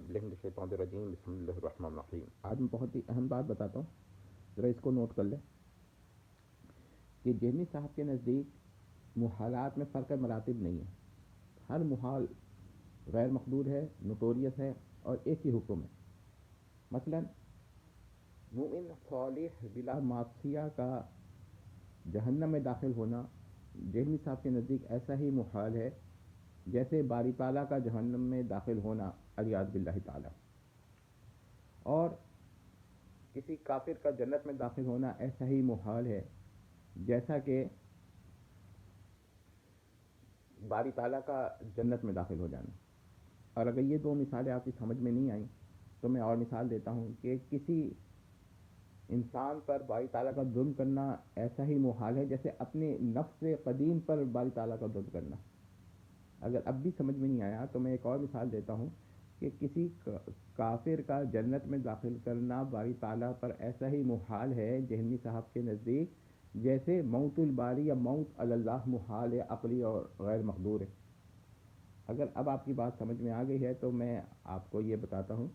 الشیطان الرجیم بسم اللہ الرحمن الرحیم۔ آج میں بہت ہی اہم بات بتاتا ہوں، ذرا اس کو نوٹ کر لیں کہ جہمی صاحب کے نزدیک محالات میں فرق مراتب نہیں ہے، ہر محال غیر مقدور ہے، نوٹوریس ہے اور ایک ہی حکم ہے۔ مثلا مومن صالح بلا معصیہ کا جہنم میں داخل ہونا جہمی صاحب کے نزدیک ایسا ہی محال ہے جیسے باری تعالیٰ کا جہنم میں داخل ہونا علیاذ باللہ تعالیٰ، اور کسی کافر کا جنت میں داخل ہونا ایسا ہی محال ہے جیسا کہ باری تعالیٰ کا جنت میں داخل ہو جانا۔ اور اگر یہ دو مثالیں آپ کی سمجھ میں نہیں آئیں تو میں اور مثال دیتا ہوں کہ کسی انسان پر باری تعالیٰ کا ظلم کرنا ایسا ہی محال ہے جیسے اپنے نفس قدیم پر باری تعالیٰ کا ظلم کرنا۔ اگر اب بھی سمجھ میں نہیں آیا تو میں ایک اور مثال دیتا ہوں کہ کسی کافر کا جنت میں داخل کرنا باری تعالیٰ پر ایسا ہی محال ہے جہمی صاحب کے نزدیک جیسے موت الباری یا موت اللہ محال ہے، عقلی اور غیر مقدور ہے۔ اگر اب آپ کی بات سمجھ میں آ گئی ہے تو میں آپ کو یہ بتاتا ہوں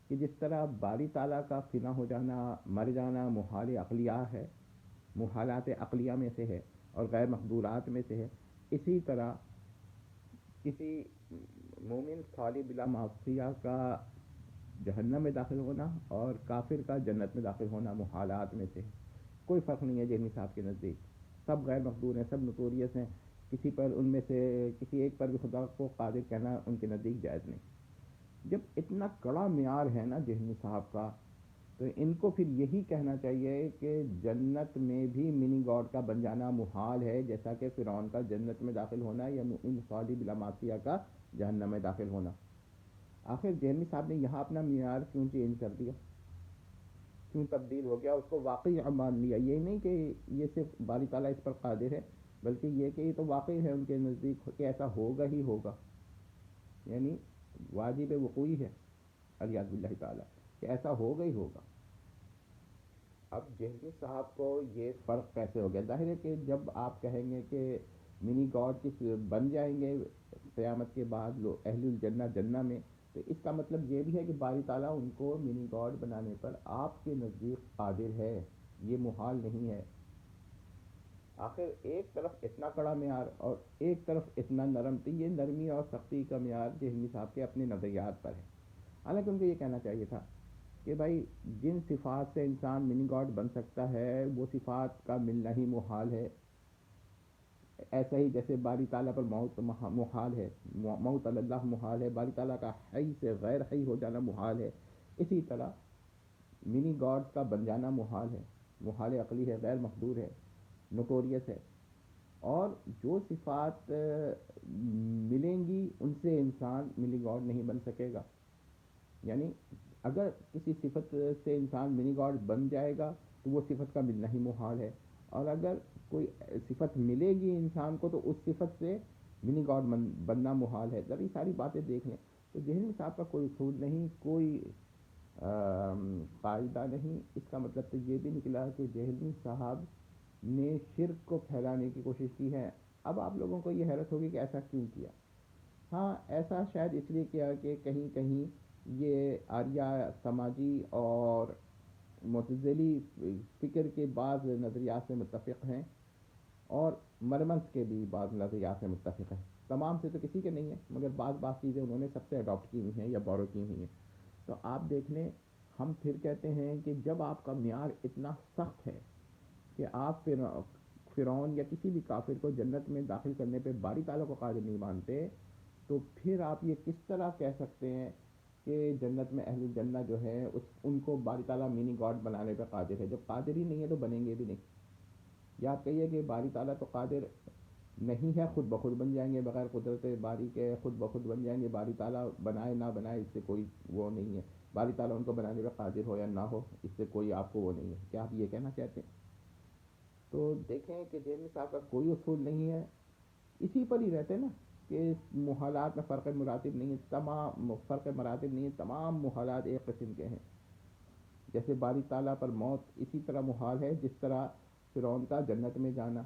کہ جس طرح باری تعالیٰ کا فنا ہو جانا، مر جانا محال عقلیہ ہے، محالات عقلیہ میں سے ہے اور غیر مقدورات میں سے ہے، اسی طرح کسی مومن صالح بلا معصیہ کا جہنم میں داخل ہونا اور کافر کا جنت میں داخل ہونا محالات میں سے ہے۔ کوئی فرق نہیں ہے جہمی صاحب کے نزدیک، سب غیر مقدور ہیں، سب نوٹوریس ہیں، کسی پر ان میں سے کسی ایک پر بھی خدا کو قادر کہنا ان کے نزدیک جائز نہیں۔ جب اتنا کڑا معیار ہے نا جہمی صاحب کا، تو ان کو پھر یہی کہنا چاہیے کہ جنت میں بھی منی گاڈ کا بن جانا محال ہے جیسا کہ فرعون کا جنت میں داخل ہونا یا مومن صالح بلا معصیہ کا جہنم میں داخل ہونا۔ آخر جہمی صاحب نے یہاں اپنا معیار کیوں چینج کر دیا، کیوں تبدیل ہو گیا، اس کو واقعی مان لیا؟ یہ نہیں کہ یہ صرف باری تعالیٰ اس پر قادر ہے، بلکہ یہ کہ یہ تو واقعی ہے ان کے نزدیک کہ ایسا ہوگا ہی ہوگا، یعنی واجب وقوعی ہے علیاذ باللہ تعالیٰ کہ ایسا ہوگا ہی ہوگا۔ اب جہمی صاحب کو یہ فرق کیسے ہو گیا؟ ظاہر ہے کہ جب آپ کہیں گے کہ منی گاڈ کس بن جائیں گے قیامت کے بعد لوگ اہل الجنہ جنہ میں، تو اس کا مطلب یہ بھی ہے کہ باری تعالیٰ ان کو منی گاڈ بنانے پر آپ کے نزدیک قادر ہے، یہ محال نہیں ہے۔ آخر ایک طرف اتنا کڑا معیار اور ایک طرف اتنا نرم، تو یہ نرمی اور سختی کا معیار جہمی صاحب کے اپنے نظریات پر ہے۔ حالانکہ ان کو یہ کہنا چاہیے تھا کہ بھائی جن صفات سے انسان منی گاڈ بن سکتا ہے وہ صفات کا ملنا ہی محال ہے، ایسا ہی جیسے باری تعالیٰ پر موت محال ہے، موت اللہ محال ہے، باری تعالیٰ کا حی سے غیر حی ہو جانا محال ہے، اسی طرح منی گاڈز کا بن جانا محال ہے، محال عقلی ہے، غیر مقدور ہے، نوٹوریس ہے۔ اور جو صفات ملیں گی ان سے انسان منی گاڈ نہیں بن سکے گا، یعنی اگر کسی صفت سے انسان منی گاڈ بن جائے گا تو وہ صفت کا ملنا ہی محال ہے، اور اگر کوئی صفت ملے گی انسان کو تو اس صفت سے منی گاڈ بننا محال ہے۔ ذرا یہ ساری باتیں دیکھ لیں تو جہمی صاحب کا کوئی اصول نہیں، کوئی قاعدہ نہیں۔ اس کا مطلب تو یہ بھی نکلا کہ جہمی صاحب نے شرک کو پھیلانے کی کوشش کی ہے۔ اب آپ لوگوں کو یہ حیرت ہوگی کہ ایسا کیوں کیا؟ ہاں، ایسا شاید اس لیے کیا کہ کہیں کہیں یہ آریہ سماجی اور معتزلی فکر کے بعض نظریات سے متفق ہیں اور مرمنس کے بھی بعض نظریات سے متفق ہیں، تمام سے تو کسی کے نہیں ہیں مگر بعض چیزیں انہوں نے سب سے اڈاپٹ کی ہوئی ہیں یا بورو کی ہوئی ہیں۔ تو آپ دیکھ لیں، ہم پھر کہتے ہیں کہ جب آپ کا معیار اتنا سخت ہے کہ آپ فرعون یا کسی بھی کافر کو جنت میں داخل کرنے پہ باری تعالیٰ کو قادر نہیں مانتے، تو پھر آپ یہ کس طرح کہہ سکتے ہیں کہ جنت میں اہل الجنہ جو ہے ان کو باری تعالیٰ منی گاڈ بنانے پہ قادر ہے؟ جب قادر ہی نہیں ہے تو بنیں گے بھی نہیں۔ یا آپ کہیے کہ باری تعالیٰ تو قادر نہیں ہے، خود بخود بن جائیں گے، بغیر قدرت باری کے خود بخود بن جائیں گے، باری تعالیٰ بنائے نہ بنائے اس سے کوئی وہ نہیں ہے، باری تعالیٰ ان کو بنانے پہ قادر ہو یا نہ ہو اس سے کوئی آپ کو وہ نہیں ہے، کیا آپ یہ کہنا چاہتے ہیں؟ تو دیکھیں کہ جہمی صاحب کا کوئی اصول نہیں ہے، اسی پر ہی رہتے نا کہ محالات میں فرق مراتب نہیں ہے، تمام فرق مراتب نہیں ہے، تمام محالات ایک قسم کے ہیں۔ جیسے باری تعالیٰ پر موت اسی طرح محال ہے جس طرح فرعون کا جنت میں جانا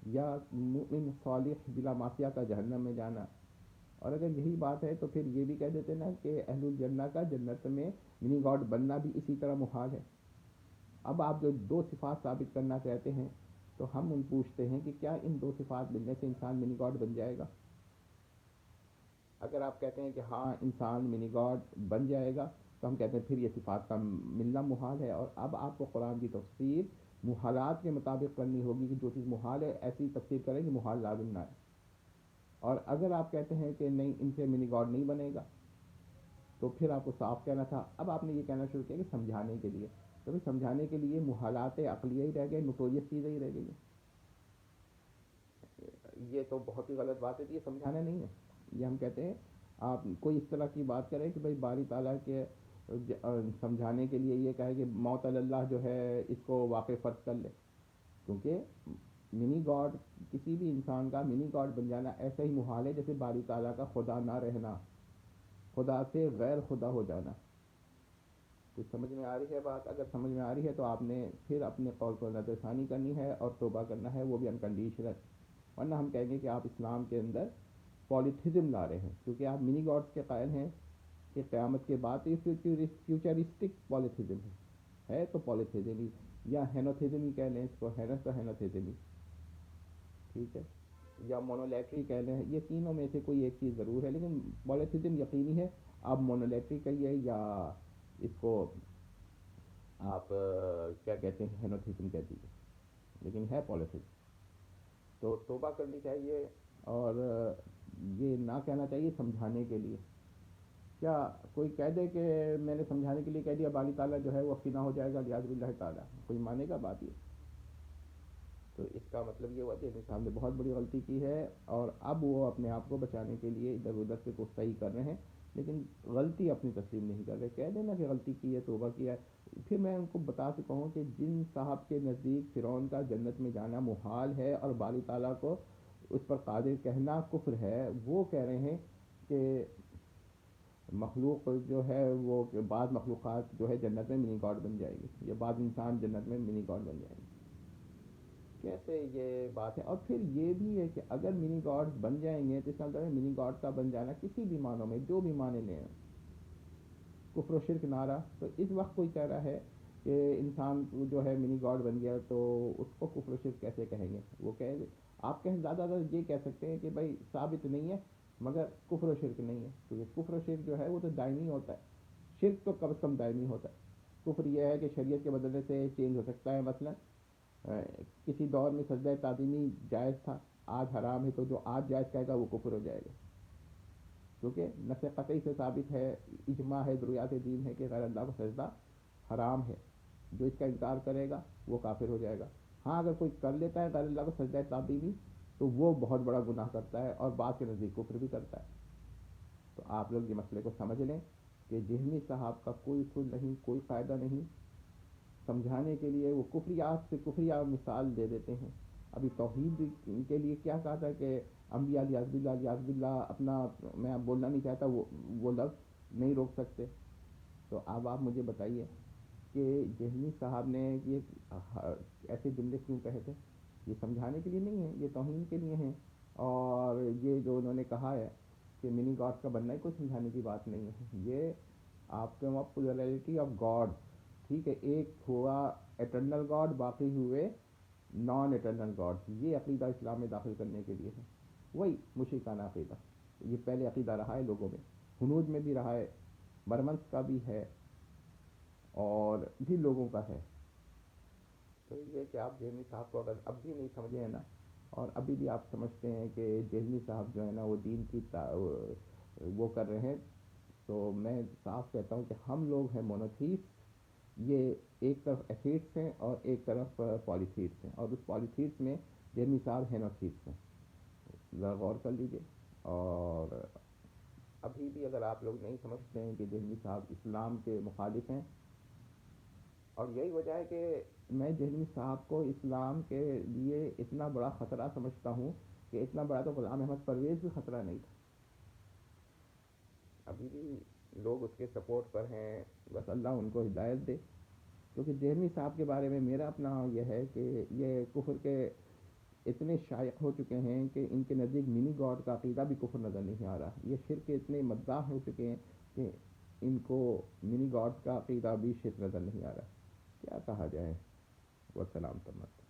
یا مومن صالح بلا معصیہ کا جہنم میں جانا، اور اگر یہی بات ہے تو پھر یہ بھی کہہ دیتے نا کہ اہل الجنہ کا جنت میں منی گاڈ بننا بھی اسی طرح محال ہے. اب آپ جو دو صفات ثابت کرنا چاہتے ہیں تو ہم ان پوچھتے ہیں کہ کیا ان دو صفات ملنے سے انسان منی گاڈ بن جائے گا؟ اگر آپ کہتے ہیں کہ ہاں انسان منی گاڈ بن جائے گا تو ہم کہتے ہیں پھر یہ صفات کا ملنا محال ہے. اور اب آپ کو قرآن کی تفسیر محالات کے مطابق کرنی ہوگی کہ جو چیز محال ہے ایسی تفسیر کریں کہ محال لازم نہ ہے. اور اگر آپ کہتے ہیں کہ نہیں ان سے منی گاڈ نہیں بنے گا تو پھر آپ کو صاف کہنا تھا. اب آپ نے یہ کہنا شروع کیا کہ سمجھانے کے لیے، تو پھر سمجھانے کے لیے محالات عقلیہ ہی رہ گئے، نوٹوریس چیزیں ہی رہ گئی ہیں. یہ تو بہت ہی غلط بات ہے. یہ سمجھانا نہیں ہے. یہ ہم کہتے ہیں آپ کوئی اس طرح کی بات کریں کہ بھائی باری تعالیٰ کے سمجھانے کے لیے یہ کہے کہ موت اللہ جو ہے اس کو واقع فرض کر لے، کیونکہ منی گاڈ کسی بھی انسان کا منی گاڈ بن جانا ایسا ہی محال ہے جیسے باری تعالیٰ کا خدا نہ رہنا، خدا سے غیر خدا ہو جانا. کچھ سمجھ میں آ رہی ہے بات؟ اگر سمجھ میں آ رہی ہے تو آپ نے پھر اپنے قول کو نظر ثانی کرنی ہے اور توبہ کرنا ہے، وہ بھی انکنڈیشنل. ورنہ ہم کہیں گے کہ آپ اسلام کے اندر پولیتھزم لا رہے ہیں، کیونکہ آپ منی گاڈس کے قائل ہیں کہ قیامت کے بعد یہ فیوچرسٹک پولیتھزم ہے تو پولیتھزم ہی، یا ہینوتھزم ہی کہہ لیں اس کو، ہینس تو ہینوتھزم ہی، ٹھیک ہے، یا مونولیٹری کہہ لیں. یہ تینوں میں سے کوئی ایک چیز ضرور ہے، لیکن پولیتھزم یقینی ہے. آپ مونولیٹری کہیے یا اس کو آپ کیا کہتے ہیں ہینوتھزم کہہ دیجیے، لیکن ہے پولیتھزم. تو توبہ کرنی چاہیے اور یہ نہ کہنا چاہیے سمجھانے کے لیے. کیا کوئی کہہ دے کہ میں نے سمجھانے کے لیے کہہ دیا باری تعالیٰ جو ہے وہ فنا ہو جائے گا لیاذ باللہ تعالیٰ، کوئی مانے گا بات؟ یہ تو اس کا مطلب یہ ہوا کہ صاحب نے بہت بڑی غلطی کی ہے اور اب وہ اپنے آپ کو بچانے کے لیے ادھر ادھر سے کچھ صحیح کر رہے ہیں، لیکن غلطی اپنی تسلیم نہیں کر رہے. کہہ دینا کہ غلطی کی ہے، توبہ کیا ہے. پھر میں ان کو بتا سکتا ہوں کہ جن صاحب کے نزدیک فرعون کا جنت میں جانا محال ہے اور باری تعالیٰ کو اس پر قادر کہنا کفر ہے، وہ کہہ رہے ہیں کہ مخلوق جو ہے وہ بعض مخلوقات جو ہے جنت میں منی گاڈ بن جائے گی، یا بعض انسان جنت میں منی گاڈ بن جائیں گے. کیسے یہ بات ہے؟ اور پھر یہ بھی ہے کہ اگر منی گاڈ بن جائیں گے تو اس کا مطلب ہے منی گاڈ کا بن جانا کسی بھی معنوں میں جو بھی معنی لیں کفر و شرک نہ رہا. تو اس وقت کوئی کہہ رہا ہے کہ انسان جو ہے منی گاڈ بن گیا تو اس کو کفر و شرک کیسے کہیں گے؟ وہ کہیں گے آپ کہیں زیادہ تر یہ کہہ سکتے ہیں کہ بھائی ثابت نہیں ہے مگر کفر و شرک نہیں ہے، کیونکہ کفر و شرک جو ہے وہ تو دائمی ہوتا ہے، شرک تو کم از کم دائمی ہوتا ہے. کفر یہ ہے کہ شریعت کے بدلنے سے چینج ہو سکتا ہے. مثلا کسی دور میں سجدہ تعظیمی جائز تھا، آج حرام ہے، تو جو آج جائز کہے گا وہ کفر ہو جائے گا، کیونکہ نص قطعی سے ثابت ہے، اجماع ہے، ضروریات دین ہے کہ غیر اللہ کو سجدہ حرام ہے. جو اس کا انکار کرے گا وہ کافر ہو جائے گا. ہاں اگر کوئی کر لیتا ہے غیر اللہ کو سجدہ تعظیمی تو وہ بہت بڑا گناہ کرتا ہے اور بعض کے نزدیک کفر بھی کرتا ہے. تو آپ لوگ یہ مسئلے کو سمجھ لیں کہ جہمی صاحب کا کوئی اصول نہیں، کوئی قاعدہ نہیں. سمجھانے کے لیے وہ کفریات سے کفریہ مثال دے دیتے ہیں. ابھی توحید کے لیے کیا کہا تھا کہ انبیاء لیاذ باللہ اپنا، میں اب بولنا نہیں چاہتا وہ لفظ نہیں روک سکتے. تو اب آپ مجھے بتائیے کہ جہمی صاحب نے یہ ایسے جملے کیوں کہے تھے؟ یہ سمجھانے کے لیے نہیں ہے، یہ توہین کے لیے ہیں. اور یہ جو انہوں نے کہا ہے کہ منی گاڈ کا بننا ہی کوئی سمجھانے کی بات نہیں ہے. یہ آپ کے وہاں پلورلٹی آف گاڈ، ٹھیک ہے، ایک ہوا ایٹرنل گاڈ، باقی ہوئے نان ایٹرنل گاڈ. یہ عقیدہ اسلام میں داخل کرنے کے لیے ہے. وہی مشرکانہ عقیدہ، یہ پہلے عقیدہ رہا ہے لوگوں میں، ہنود میں بھی رہا ہے، برمنس کا بھی ہے اور بھی لوگوں کا ہے. تو یہ کہ آپ جہمی صاحب کو اگر اب بھی نہیں سمجھے ہیں نا، اور ابھی بھی آپ سمجھتے ہیں کہ جہمی صاحب جو ہے نا وہ دین کی وہ کر رہے ہیں، تو میں صاف کہتا ہوں کہ ہم لوگ ہیں مونوتھیسٹ. یہ ایک طرف ایتھیسٹ ہیں اور ایک طرف پالیتھیسٹ ہیں، اور اس پالیتھیسٹ میں جہمی صاحب ہینوتھیسٹ ہیں. ذرا غور کر لیجیے. اور ابھی بھی اگر آپ لوگ نہیں سمجھتے ہیں کہ جہمی صاحب اسلام کے مخالف ہیں، اور یہی وجہ ہے کہ میں جہمی صاحب کو اسلام کے لیے اتنا بڑا خطرہ سمجھتا ہوں کہ اتنا بڑا تو غلام احمد پرویز بھی خطرہ نہیں تھا. ابھی بھی لوگ اس کے سپورٹ پر ہیں، بس اللہ ان کو ہدایت دے. کیونکہ جہمی صاحب کے بارے میں میرا اپنا یہ ہے کہ یہ کفر کے اتنے شائق ہو چکے ہیں کہ ان کے نزدیک منی گاڈ کا عقیدہ بھی کفر نظر نہیں آ رہا. یہ شرک کے اتنے مداح ہو چکے ہیں کہ ان کو منی گاڈ کا عقیدہ بھی شرک نظر نہیں آ رہا. کیا کہا جائے؟ والسلام تمت.